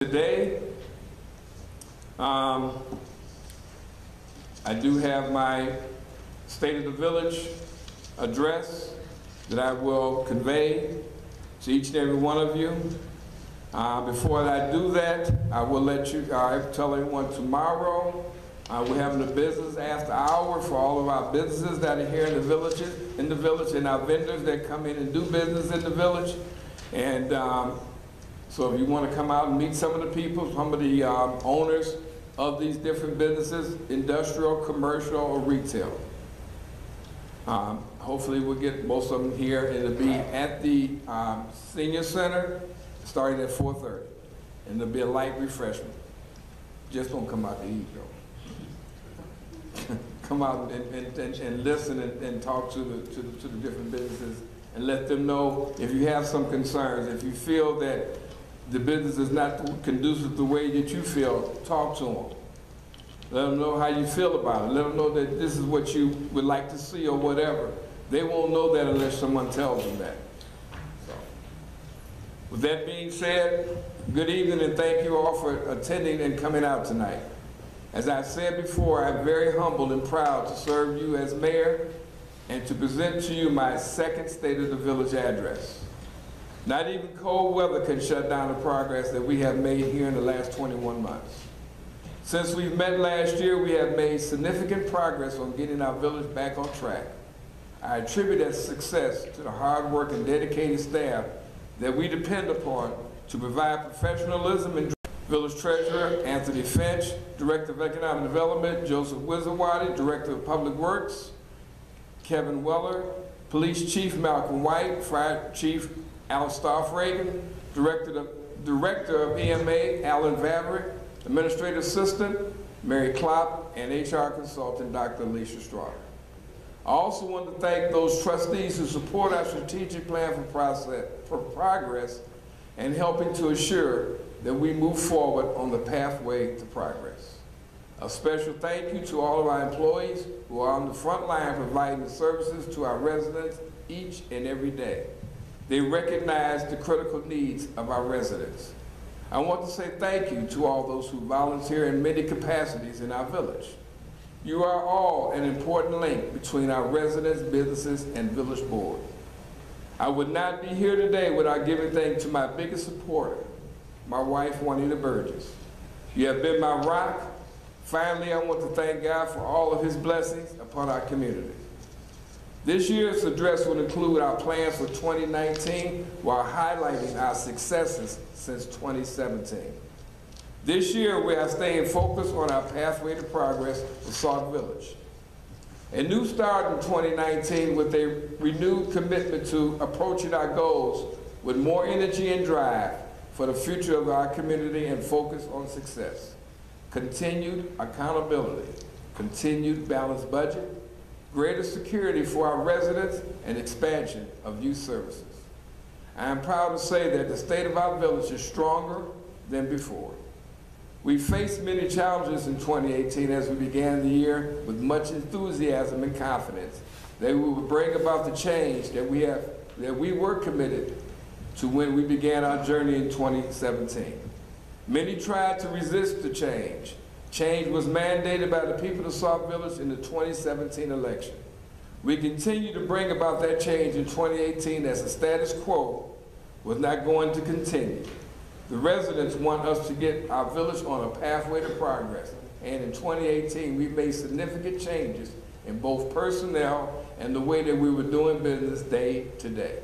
Today, I do have my State of the Village address that I will convey to each and every one of you. Before I do that, I will let you tell everyone tomorrow we're having a business after hour for all of our businesses that are here in the village, and our vendors that come in and do business in the village. And so if you want to come out and meet some of the people, some of the owners of these different businesses, industrial, commercial, or retail. Hopefully we'll get most of them here, and it'll be at the senior center starting at 4:30. And there'll be a light refreshment. Just don't come out to eat, though. Come out and listen and talk to the different businesses and let them know if you have some concerns. If you feel that the business is not conducive the way that you feel, talk to them. Let them know how you feel about it. Let them know that this is what you would like to see or whatever. They won't know that unless someone tells them that. So, with that being said, good evening and thank you all for attending and coming out tonight. As I said before, I'm very humbled and proud to serve you as mayor and to present to you my second State of the Village address. Not even cold weather can shut down the progress that we have made here in the last 21 months. Since we've met last year, we have made significant progress on getting our village back on track. I attribute that success to the hard work and dedicated staff that we depend upon to provide professionalism and Village Treasurer Anthony Finch, Director of Economic Development Joseph Wizardwadi, Director of Public Works Kevin Weller, Police Chief Malcolm White, Fire Chief Al Staff-Reagan, Director of EMA Alan Vaverick, Administrative Assistant Mary Klopp, and HR Consultant Dr. Alicia Straughter. I also want to thank those trustees who support our strategic plan for progress and helping to assure that we move forward on the pathway to progress. A special thank you to all of our employees who are on the front line providing the services to our residents each and every day. They recognize the critical needs of our residents. I want to say thank you to all those who volunteer in many capacities in our village. You are all an important link between our residents, businesses, and village board. I would not be here today without giving thanks to my biggest supporter, my wife, Juanita Burgess. You have been my rock. Finally, I want to thank God for all of his blessings upon our community. This year's address will include our plans for 2019 while highlighting our successes since 2017. This year, we are staying focused on our pathway to progress for Sauk Village. A new start in 2019 with a renewed commitment to approaching our goals with more energy and drive for the future of our community and focus on success. Continued accountability, continued balanced budget, greater security for our residents, and expansion of youth services. I am proud to say that the state of our village is stronger than before. We faced many challenges in 2018 as we began the year with much enthusiasm and confidence that we would bring about the change that we were committed to when we began our journey in 2017. Many tried to resist the change. Change was mandated by the people of Sauk Village in the 2017 election. We continue to bring about that change in 2018 as the status quo was not going to continue. The residents want us to get our village on a pathway to progress. And in 2018, we made significant changes in both personnel and the way that we were doing business day to day.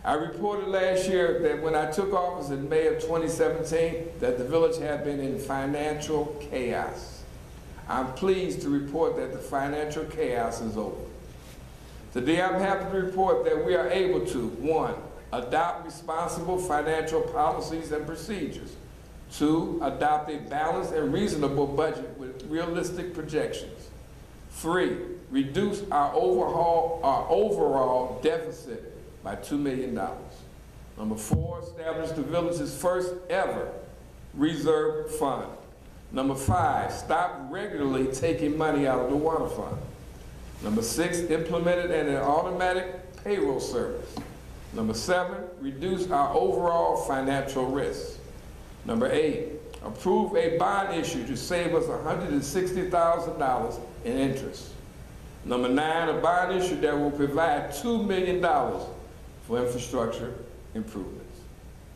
I reported last year that when I took office in May of 2017, that the village had been in financial chaos. I'm pleased to report that the financial chaos is over. Today, I'm happy to report that we are able to, 1, adopt responsible financial policies and procedures. 2, adopt a balanced and reasonable budget with realistic projections. 3, reduce our overall deficit by $2 million. Number 4, establish the village's first ever reserve fund. Number 5, stop regularly taking money out of the water fund. Number 6, implemented an automatic payroll service. Number 7, reduce our overall financial risk. Number 8, approve a bond issue to save us $160,000 in interest. Number 9, a bond issue that will provide $2 million for infrastructure improvements.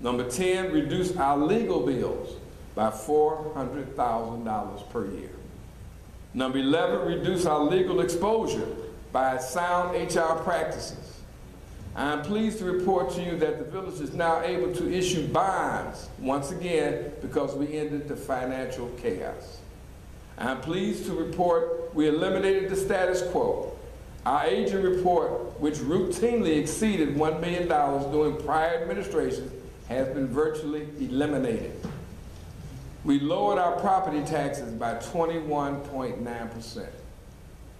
Number 10, reduce our legal bills by $400,000 per year. Number 11, reduce our legal exposure by sound HR practices. I am pleased to report to you that the village is now able to issue bonds once again because we ended the financial chaos. I am pleased to report we eliminated the status quo. Our aging report, which routinely exceeded $1 million during prior administrations, has been virtually eliminated. We lowered our property taxes by 21.9%,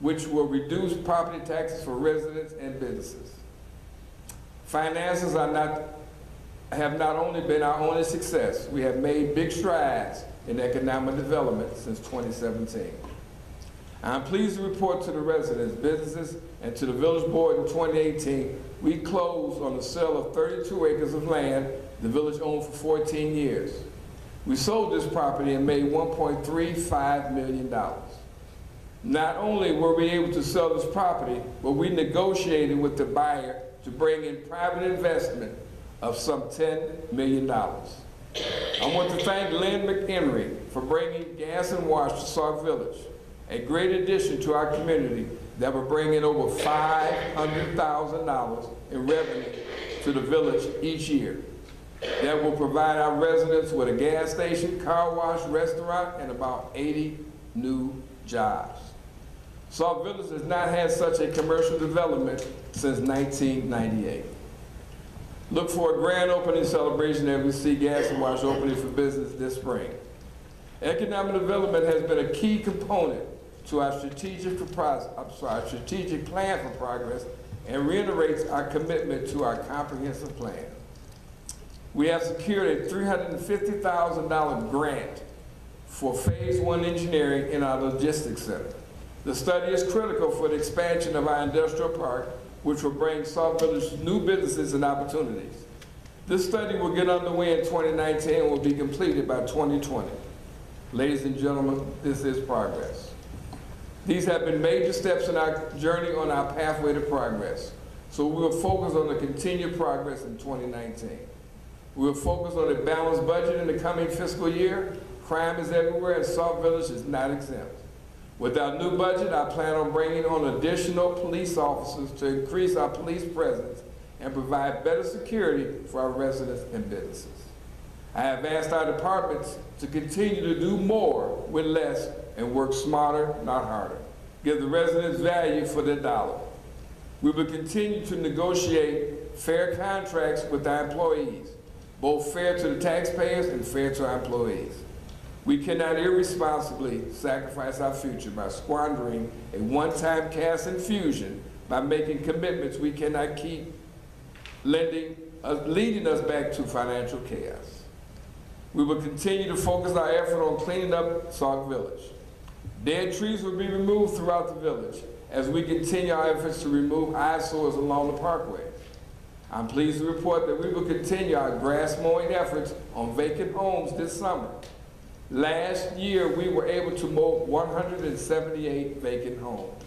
which will reduce property taxes for residents and businesses. Finances have not only been our only success, we have made big strides in economic development since 2017. I'm pleased to report to the residents, businesses, and to the village board in 2018, we closed on the sale of 32 acres of land the village owned for 14 years. We sold this property and made $1.35 million. Not only were we able to sell this property, but we negotiated with the buyer to bring in private investment of some $10 million. I want to thank Lynn McHenry for bringing gas and wash to Sauk Village, a great addition to our community that will bring in over $500,000 in revenue to the village each year. That will provide our residents with a gas station, car wash, restaurant, and about 80 new jobs. Sauk Village has not had such a commercial development since 1998. Look for a grand opening celebration as we see gas and wash opening for business this spring. Economic development has been a key component to our strategic plan for progress and reiterates our commitment to our comprehensive plan. We have secured a $350,000 grant for Phase 1 engineering in our logistics center. The study is critical for the expansion of our industrial park, which will bring Sauk Village new businesses and opportunities. This study will get underway in 2019 and will be completed by 2020. Ladies and gentlemen, this is progress. These have been major steps in our journey on our pathway to progress. So we will focus on the continued progress in 2019. We will focus on a balanced budget in the coming fiscal year. Crime is everywhere and Sauk Village is not exempt. With our new budget, I plan on bringing on additional police officers to increase our police presence and provide better security for our residents and businesses. I have asked our departments to continue to do more with less and work smarter, not harder. Give the residents value for their dollar. We will continue to negotiate fair contracts with our employees, both fair to the taxpayers and fair to our employees. We cannot irresponsibly sacrifice our future by squandering a one-time cash infusion by making commitments we cannot keep, leading us back to financial chaos. We will continue to focus our effort on cleaning up Sauk Village. Dead trees will be removed throughout the village as we continue our efforts to remove eyesores along the parkway. I'm pleased to report that we will continue our grass mowing efforts on vacant homes this summer. Last year, we were able to mow 178 vacant homes.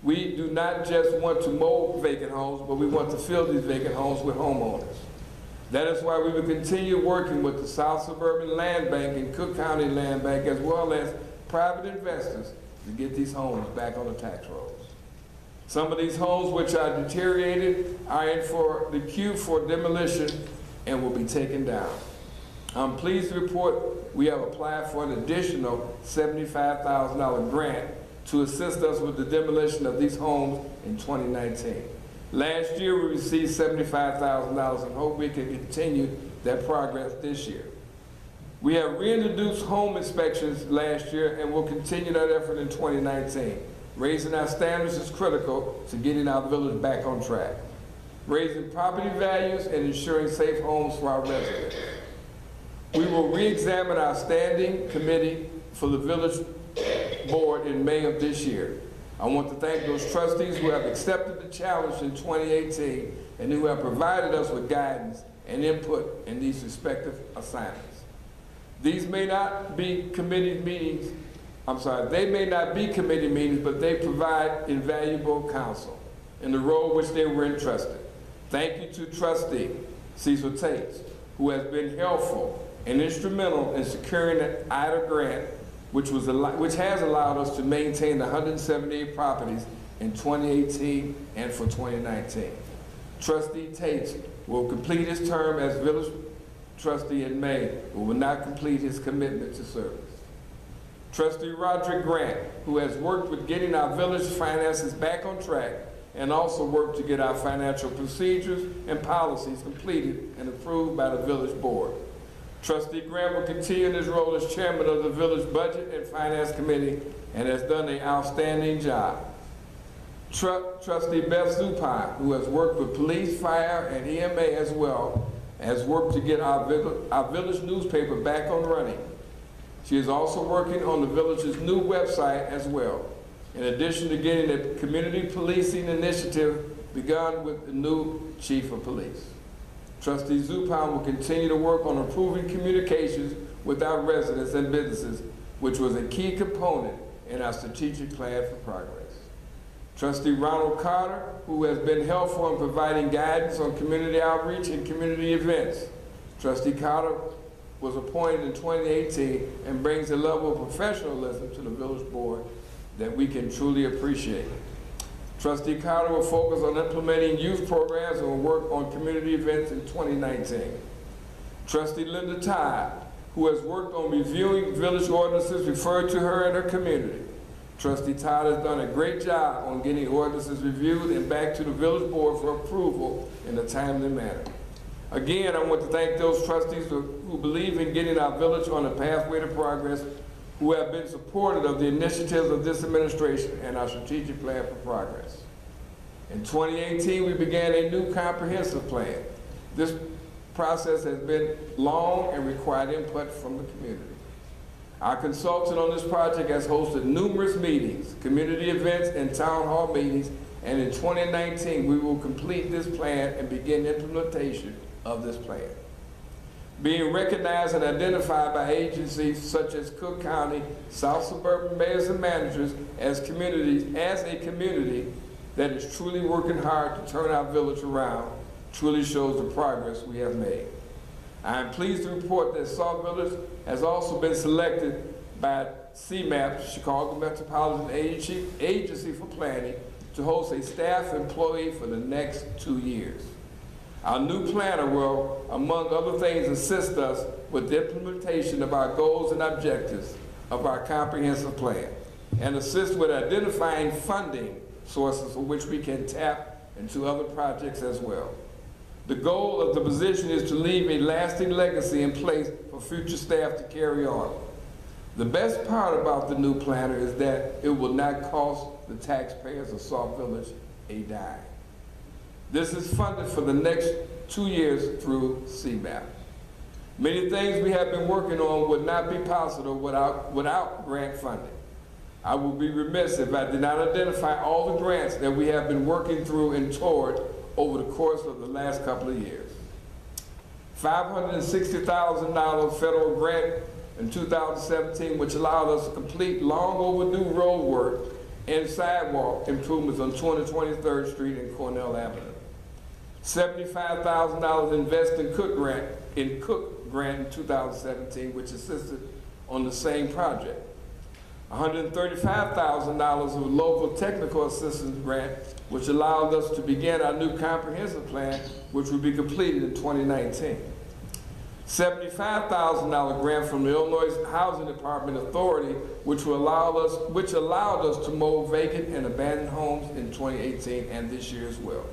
We do not just want to mow vacant homes, but we want to fill these vacant homes with homeowners. That is why we will continue working with the South Suburban Land Bank and Cook County Land Bank, as well as private investors, to get these homes back on the tax rolls. Some of these homes which are deteriorated are in for the queue for demolition and will be taken down. I'm pleased to report we have applied for an additional $75,000 grant to assist us with the demolition of these homes in 2019. Last year we received $75,000 and hope we can continue that progress this year. We have reintroduced home inspections last year and will continue that effort in 2019. Raising our standards is critical to getting our village back on track. Raising property values and ensuring safe homes for our residents. We will re-examine our standing committee for the village board in May of this year. I want to thank those trustees who have accepted the challenge in 2018 and who have provided us with guidance and input in these respective assignments. These may not be committee meetings, they may not be committee meetings, but they provide invaluable counsel in the role which they were entrusted. Thank you to Trustee Cecil Tate, who has been helpful and instrumental in securing the IDA grant, which has allowed us to maintain the 178 properties in 2018 and for 2019. Trustee Tate will complete his term as village trustee in May, but will not complete his commitment to service. Trustee Roderick Grant, who has worked with getting our village finances back on track and also worked to get our financial procedures and policies completed and approved by the village board. Trustee Grant will continue in his role as chairman of the village budget and finance committee and has done an outstanding job. Trustee Beth Zupan, who has worked with police, fire, and EMA as well, has worked to get our village newspaper back on running. She is also working on the village's new website as well, in addition to getting the community policing initiative begun with the new chief of police. Trustee Zupan will continue to work on improving communications with our residents and businesses, which was a key component in our strategic plan for progress. Trustee Ronald Carter, who has been helpful in providing guidance on community outreach and community events. Trustee Carter was appointed in 2018 and brings a level of professionalism to the village board that we can truly appreciate. Trustee Carter will focus on implementing youth programs and will work on community events in 2019. Trustee Linda Todd, who has worked on reviewing village ordinances referred to her and her community. Trustee Todd has done a great job on getting ordinances reviewed and back to the village board for approval in a timely manner. Again, I want to thank those trustees who believe in getting our village on a pathway to progress, who have been supportive of the initiatives of this administration and our strategic plan for progress. In 2018, we began a new comprehensive plan. This process has been long and required input from the community. Our consultant on this project has hosted numerous meetings, community events, and town hall meetings, and in 2019, we will complete this plan and begin implementation of this plan. Being recognized and identified by agencies such as Cook County, South Suburban Mayors and Managers as a community that is truly working hard to turn our village around, truly shows the progress we have made. I am pleased to report that Sauk Village has also been selected by CMAP, Chicago Metropolitan Agency for Planning, to host a staff employee for the next 2 years. Our new planner will, among other things, assist us with the implementation of our goals and objectives of our comprehensive plan and assist with identifying funding sources for which we can tap into other projects as well. The goal of the position is to leave a lasting legacy in place for future staff to carry on. The best part about the new planner is that it will not cost the taxpayers of Sauk Village a dime. This is funded for the next 2 years through CMAP. Many things we have been working on would not be possible without grant funding. I would be remiss if I did not identify all the grants that we have been working through and toward over the course of the last couple of years. $560,000 federal grant in 2017, which allowed us to complete long overdue road work and sidewalk improvements on 223rd Street and Cornell Avenue. $75,000 invested in Cook grant in 2017, which assisted on the same project. $135,000 of local technical assistance grant, which allowed us to begin our new comprehensive plan, which will be completed in 2019. $75,000 grant from the Illinois Housing Department Authority, which allowed us to mow vacant and abandoned homes in 2018 and this year as well.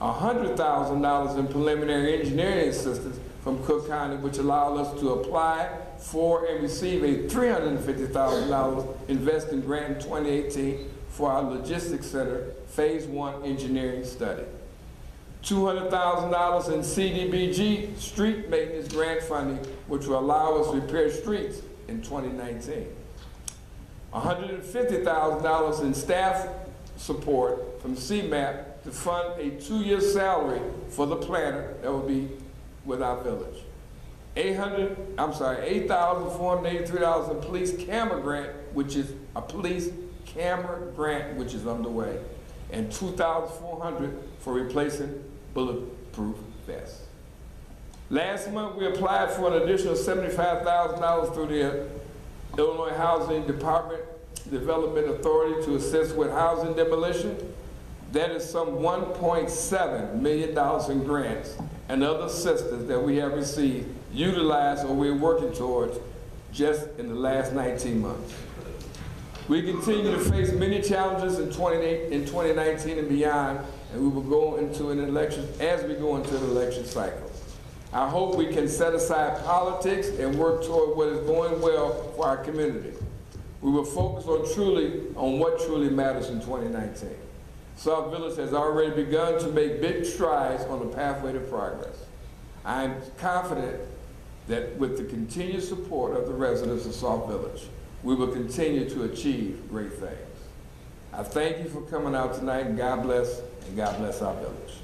$100,000 in preliminary engineering assistance from Cook County, which allowed us to apply for and receive a $350,000 investing grant in 2018 for our logistics center phase 1 engineering study. $200,000 in CDBG street maintenance grant funding, which will allow us to repair streets in 2019. $150,000 in staff support from CMAP to fund a 2-year salary for the planner that will be with our village. $8,483 in police camera grant, which is a police camera grant, which is underway, and $2,400 for replacing bulletproof vests. Last month, we applied for an additional $75,000 through the Illinois Housing Department Development Authority to assist with housing demolition. That is some $1.7 million in grants and other assistance that we have received, utilized, or we're working towards just in the last 19 months. We continue to face many challenges in 2019 and beyond, and we will go into an election as we go into an election cycle. I hope we can set aside politics and work toward what is going well for our community. We will focus on what truly matters in 2019. Sauk Village has already begun to make big strides on the pathway to progress. I am confident that with the continued support of the residents of Sauk Village, we will continue to achieve great things. I thank you for coming out tonight, and God bless our village.